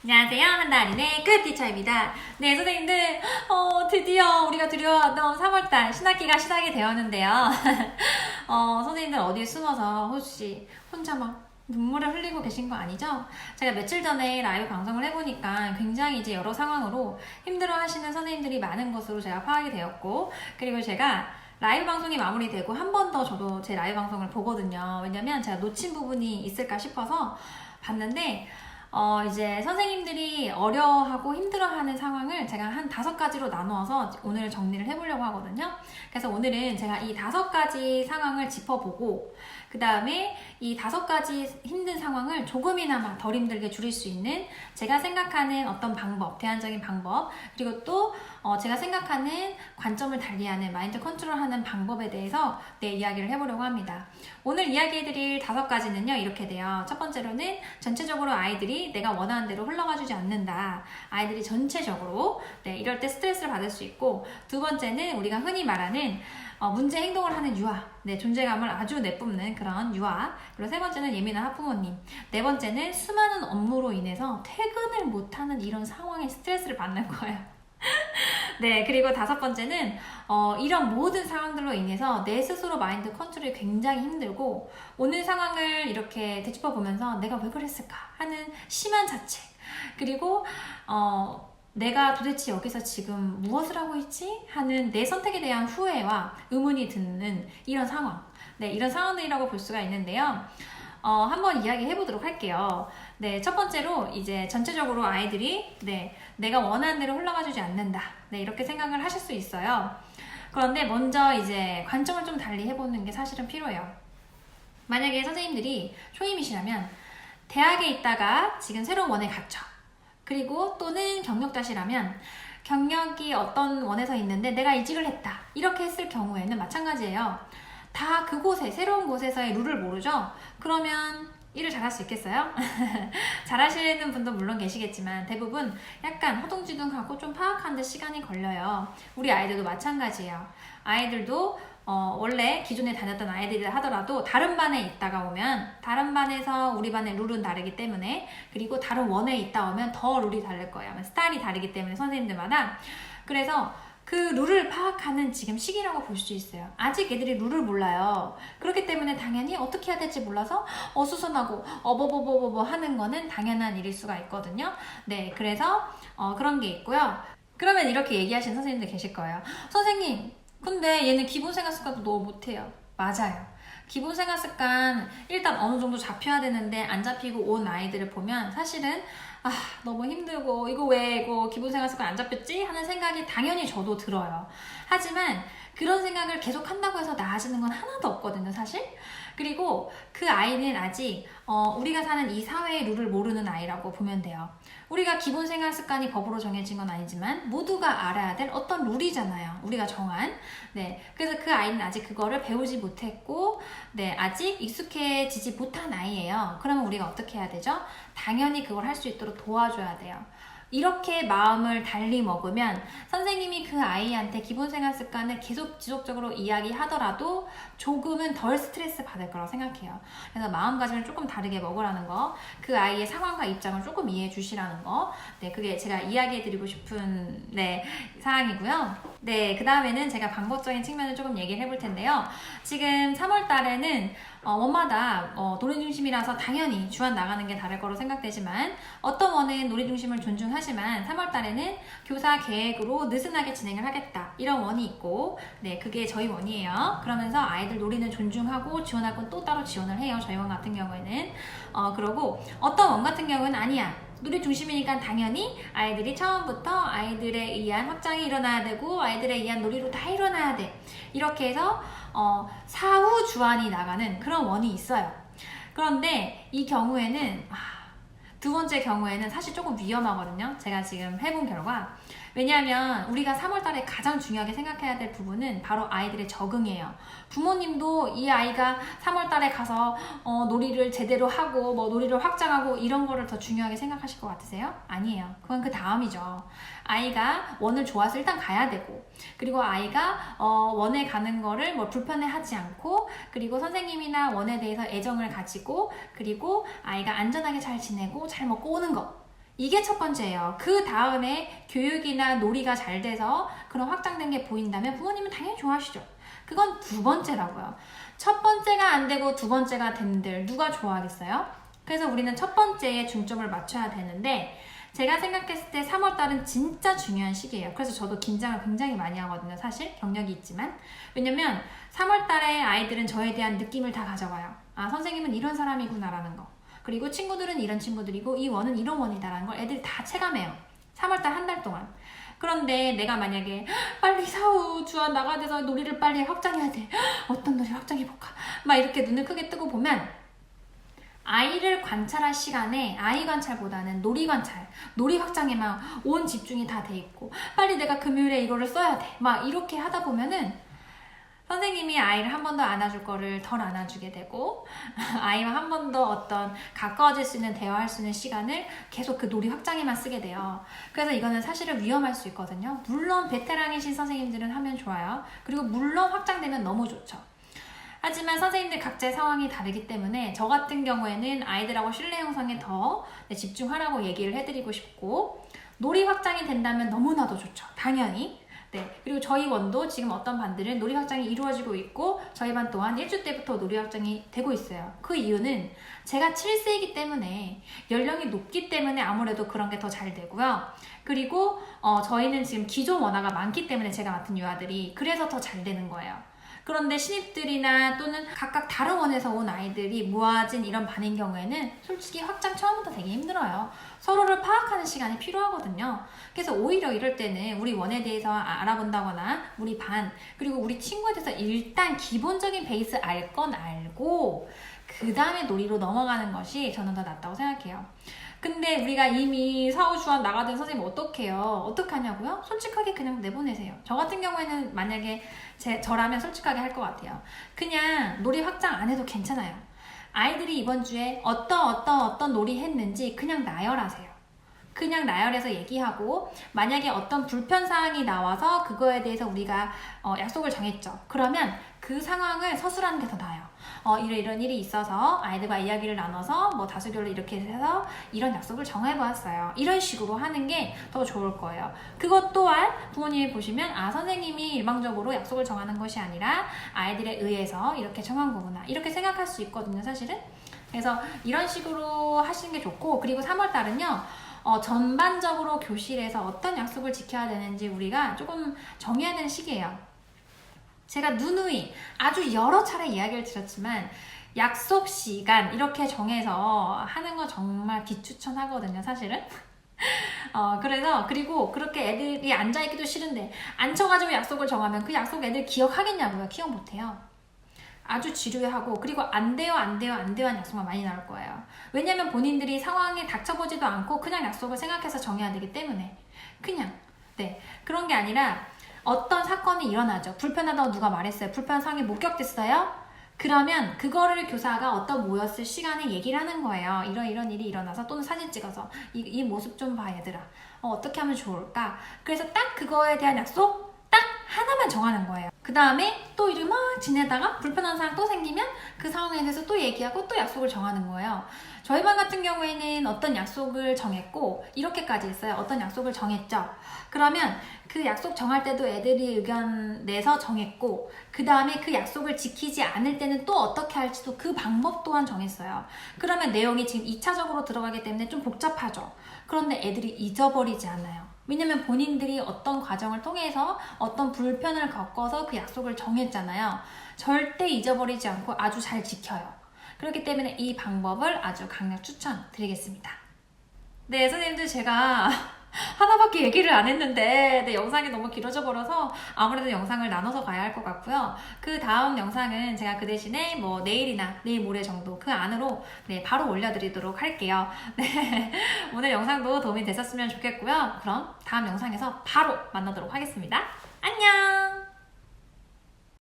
안녕하세요. 한나린의 끝티처입니다. 네, 선생님들, 드디어 우리가 두려워하던 3월달 신학기가 시작이 되었는데요. 선생님들 어디에 숨어서 혹시 혼자 막 눈물을 흘리고 계신 거 아니죠? 제가 며칠 전에 라이브 방송을 해보니까 굉장히 이제 여러 상황으로 힘들어 하시는 선생님들이 많은 것으로 제가 파악이 되었고, 그리고 제가 라이브 방송이 마무리되고 한 번 더 저도 제 라이브 방송을 보거든요. 왜냐면 제가 놓친 부분이 있을까 싶어서 봤는데, 이제 선생님들이 어려워하고 힘들어하는 상황을 제가 한 5가지로 나누어서 오늘 정리를 해보려고 하거든요. 그래서 오늘은 제가 이 5가지 상황을 짚어보고, 그 다음에 이 5가지 힘든 상황을 조금이나마 덜 힘들게 줄일 수 있는 제가 생각하는 어떤 방법, 대안적인 방법, 그리고 또 제가 생각하는 관점을 달리하는 마인드 컨트롤하는 방법에 대해서 이야기를 해보려고 합니다. 오늘 이야기해드릴 5가지는요, 이렇게 돼요. 첫 번째로는 전체적으로 아이들이 내가 원하는 대로 흘러가주지 않는다. 아이들이 전체적으로 이럴 때 스트레스를 받을 수 있고, 두 번째는 우리가 흔히 말하는 문제 행동을 하는 유아, 존재감을 아주 내뿜는 그런 유아. 그리고 세 번째는 예민한 학부모님. 네 번째는 수많은 업무로 인해서 퇴근을 못하는 이런 상황에 스트레스를 받는 거예요. 네, 그리고 5번째는 이런 모든 상황들로 인해서 내 스스로 마인드 컨트롤이 굉장히 힘들고, 오는 상황을 이렇게 되짚어 보면서 내가 왜 그랬을까 하는 심한 자책, 그리고 내가 도대체 여기서 지금 무엇을 하고 있지? 하는 내 선택에 대한 후회와 의문이 드는 이런 상황. 네, 이런 상황들이라고 볼 수가 있는데요. 한번 이야기해 보도록 할게요. 네, 첫 번째로 이제 전체적으로 아이들이 내가 원하는 대로 흘러가주지 않는다. 네, 이렇게 생각을 하실 수 있어요. 그런데 먼저 이제 관점을 좀 달리 해보는 게 사실은 필요해요. 만약에 선생님들이 초임이시라면 대학에 있다가 지금 새로운 원에 갇혀. 그리고 또는 경력자시라면 경력이 어떤 원에서 있는데 내가 이직을 했다. 이렇게 했을 경우에는 마찬가지예요. 다 그곳에, 새로운 곳에서의 룰을 모르죠? 그러면 일을 잘할 수 있겠어요? 잘하시는 분도 물론 계시겠지만 대부분 약간 허둥지둥하고 좀 파악하는 데 시간이 걸려요. 우리 아이들도 마찬가지예요. 아이들도 원래 기존에 다녔던 아이들이라 하더라도 다른 반에 있다가 오면 다른 반에서 우리 반의 룰은 다르기 때문에, 그리고 다른 원에 있다 오면 더 룰이 다를 거예요. 스타일이 다르기 때문에 선생님들마다. 그래서 그 룰을 파악하는 지금 시기라고 볼 수 있어요. 아직 애들이 룰을 몰라요. 그렇기 때문에 당연히 어떻게 해야 될지 몰라서 어수선하고 어버버버버버 하는 거는 당연한 일일 수가 있거든요. 네, 그래서 그런 게 있고요. 그러면 이렇게 얘기하시는 선생님들 계실 거예요. 선생님, 근데 얘는 기본 생활 습관도 너무 못해요. 맞아요. 기본 생활 습관 일단 어느 정도 잡혀야 되는데 안 잡히고 온 아이들을 보면 사실은 너무 힘들고 이거 기본 생활 습관 안 잡혔지? 하는 생각이 당연히 저도 들어요. 하지만 그런 생각을 계속 한다고 해서 나아지는 건 하나도 없거든요, 사실. 그리고 그 아이는 아직 우리가 사는 이 사회의 룰을 모르는 아이라고 보면 돼요. 우리가 기본 생활 습관이 법으로 정해진 건 아니지만 모두가 알아야 될 어떤 룰이잖아요, 우리가 정한. 네, 그래서 그 아이는 아직 그거를 배우지 못했고, 아직 익숙해지지 못한 아이예요. 그러면 우리가 어떻게 해야 되죠? 당연히 그걸 할 수 있도록 도와줘야 돼요. 이렇게 마음을 달리 먹으면 선생님이 그 아이한테 기본 생활 습관을 계속 지속적으로 이야기하더라도 조금은 덜 스트레스 받을 거라고 생각해요. 그래서 마음가짐을 조금 다르게 먹으라는 거, 그 아이의 상황과 입장을 조금 이해해 주시라는 거, 그게 제가 이야기해 드리고 싶은 사항이고요. 그 다음에는 제가 방법적인 측면을 조금 얘기를 해볼 텐데요. 지금 3월 달에는 원마다 놀이중심이라서 당연히 주안 나가는 게 다를 거로 생각되지만, 어떤 원은 놀이중심을 존중하지만 3월 달에는 교사 계획으로 느슨하게 진행을 하겠다, 이런 원이 있고, 그게 저희 원이에요. 그러면서 아이들 놀이는 존중하고 지원할 건 또 따로 지원을 해요, 저희 원 같은 경우에는. 그러고 어떤 원 같은 경우는 아니야, 놀이 중심이니까 당연히 아이들이 처음부터 아이들에 의한 확장이 일어나야 되고 아이들에 의한 놀이로 다 일어나야 돼, 이렇게 해서 사후 주안이 나가는 그런 원이 있어요. 그런데 이 경우에는 두 번째 경우에는 사실 조금 위험하거든요. 제가 지금 해본 결과. 왜냐하면 우리가 3월 달에 가장 중요하게 생각해야 될 부분은 바로 아이들의 적응이에요. 부모님도 이 아이가 3월 달에 가서 놀이를 제대로 하고 놀이를 확장하고 이런 거를 더 중요하게 생각하실 것 같으세요? 아니에요. 그건 그 다음이죠. 아이가 원을 좋아서 일단 가야 되고, 그리고 아이가 원에 가는 거를 불편해하지 않고, 그리고 선생님이나 원에 대해서 애정을 가지고, 그리고 아이가 안전하게 잘 지내고 잘 먹고 오는 거, 이게 첫 번째예요. 그 다음에 교육이나 놀이가 잘 돼서 그런 확장된 게 보인다면 부모님은 당연히 좋아하시죠. 그건 두 번째라고요. 첫 번째가 안 되고 두 번째가 된들 누가 좋아하겠어요? 그래서 우리는 첫 번째에 중점을 맞춰야 되는데, 제가 생각했을 때 3월달은 진짜 중요한 시기예요. 그래서 저도 긴장을 굉장히 많이 하거든요. 사실 경력이 있지만. 왜냐면 3월달에 아이들은 저에 대한 느낌을 다 가져가요. 아, 선생님은 이런 사람이구나 라는 거. 그리고 친구들은 이런 친구들이고 이 원은 이런 원이다라는 걸 애들이 다 체감해요. 3월달 한 달 동안. 그런데 내가 만약에 빨리 사후 주한 나가돼서 놀이를 빨리 확장해야 돼. 어떤 놀이 확장해볼까? 막 이렇게 눈을 크게 뜨고 보면 아이를 관찰할 시간에 아이 관찰보다는 놀이 관찰, 놀이 확장에만 온 집중이 다 돼 있고, 빨리 내가 금요일에 이거를 써야 돼. 막 이렇게 하다 보면은 선생님이 아이를 한 번 더 안아줄 거를 덜 안아주게 되고, 아이와 한 번 더 어떤 가까워질 수 있는, 대화할 수 있는 시간을 계속 그 놀이 확장에만 쓰게 돼요. 그래서 이거는 사실은 위험할 수 있거든요. 물론 베테랑이신 선생님들은 하면 좋아요. 그리고 물론 확장되면 너무 좋죠. 하지만 선생님들 각자의 상황이 다르기 때문에 저 같은 경우에는 아이들하고 실내 영상에 더 집중하라고 얘기를 해드리고 싶고, 놀이 확장이 된다면 너무나도 좋죠. 당연히. 네. 그리고 저희 원도 지금 어떤 반들은 놀이 확장이 이루어지고 있고, 저희 반 또한 1주 때부터 놀이 확장이 되고 있어요. 그 이유는 제가 7세이기 때문에, 연령이 높기 때문에 아무래도 그런 게 더 잘 되고요. 그리고 저희는 지금 기존 원화가 많기 때문에, 제가 맡은 유아들이, 그래서 더 잘 되는 거예요. 그런데 신입들이나 또는 각각 다른 원에서 온 아이들이 모아진 이런 반인 경우에는 솔직히 확장 처음부터 되게 힘들어요. 서로를 파악하는 시간이 필요하거든요. 그래서 오히려 이럴 때는 우리 원에 대해서 알아본다거나 우리 반, 그리고 우리 친구에 대해서 일단 기본적인 베이스 알 건 알고 그 다음에 놀이로 넘어가는 것이 저는 더 낫다고 생각해요. 근데 우리가 이미 사후 주한 나가던 선생님 어떡해요? 어떡하냐고요? 솔직하게 그냥 내보내세요. 저 같은 경우에는 만약에 저라면 솔직하게 할 것 같아요. 그냥 놀이 확장 안 해도 괜찮아요. 아이들이 이번 주에 어떤 놀이 했는지 그냥 나열하세요. 그냥 나열해서 얘기하고, 만약에 어떤 불편사항이 나와서 그거에 대해서 우리가 약속을 정했죠. 그러면 그 상황을 서술하는 게 더 나아요. 이런 일이 있어서 아이들과 이야기를 나눠서 뭐 다수결로 이렇게 해서 이런 약속을 정해보았어요. 이런 식으로 하는 게 더 좋을 거예요. 그것 또한 부모님이 보시면, 아, 선생님이 일방적으로 약속을 정하는 것이 아니라 아이들에 의해서 이렇게 정한 거구나, 이렇게 생각할 수 있거든요, 사실은. 그래서 이런 식으로 하시는 게 좋고, 그리고 3월달은요 전반적으로 교실에서 어떤 약속을 지켜야 되는지 우리가 조금 정해야 되는 시기예요. 제가 누누이 아주 여러 차례 이야기를 드렸지만, 약속 시간 이렇게 정해서 하는 거 정말 비추천하거든요, 사실은. 그리고 그렇게 애들이 앉아있기도 싫은데 앉혀가지고 약속을 정하면 그 약속 애들 기억하겠냐고요? 기억 못해요. 아주 지루해하고, 그리고 안 돼요 하는 약속만 많이 나올 거예요. 왜냐면 본인들이 상황에 닥쳐보지도 않고 그냥 약속을 생각해서 정해야 되기 때문에. 그냥 그런 게 아니라, 어떤 사건이 일어나죠. 불편하다고 누가 말했어요. 불편한 상황이 목격됐어요. 그러면 그거를 교사가 어떤 모였을 시간에 얘기를 하는 거예요. 이런 일이 일어나서, 또는 사진 찍어서 이 모습 좀 봐 얘들아. 어떻게 하면 좋을까? 그래서 딱 그거에 대한 약속 딱 하나만 정하는 거예요. 그 다음에 또 이렇게 막 지내다가 불편한 상황 또 생기면 그 상황에 대해서 또 얘기하고 또 약속을 정하는 거예요. 저희 반 같은 경우에는 어떤 약속을 정했고, 이렇게까지 했어요. 어떤 약속을 정했죠. 그러면 그 약속 정할 때도 애들이 의견 내서 정했고, 그 다음에 그 약속을 지키지 않을 때는 또 어떻게 할지도 그 방법 또한 정했어요. 그러면 내용이 지금 2차적으로 들어가기 때문에 좀 복잡하죠. 그런데 애들이 잊어버리지 않아요. 왜냐면 본인들이 어떤 과정을 통해서 어떤 불편을 겪어서 그 약속을 정했잖아요. 절대 잊어버리지 않고 아주 잘 지켜요. 그렇기 때문에 이 방법을 아주 강력 추천드리겠습니다. 네, 선생님들, 제가 하나밖에 얘기를 안 했는데 영상이 너무 길어져 버려서 아무래도 영상을 나눠서 가야 할 것 같고요. 그 다음 영상은 제가 그 대신에 뭐 내일이나 내일 모레 정도 그 안으로 바로 올려드리도록 할게요. 네, 오늘 영상도 도움이 되셨으면 좋겠고요. 그럼 다음 영상에서 바로 만나도록 하겠습니다. 안녕!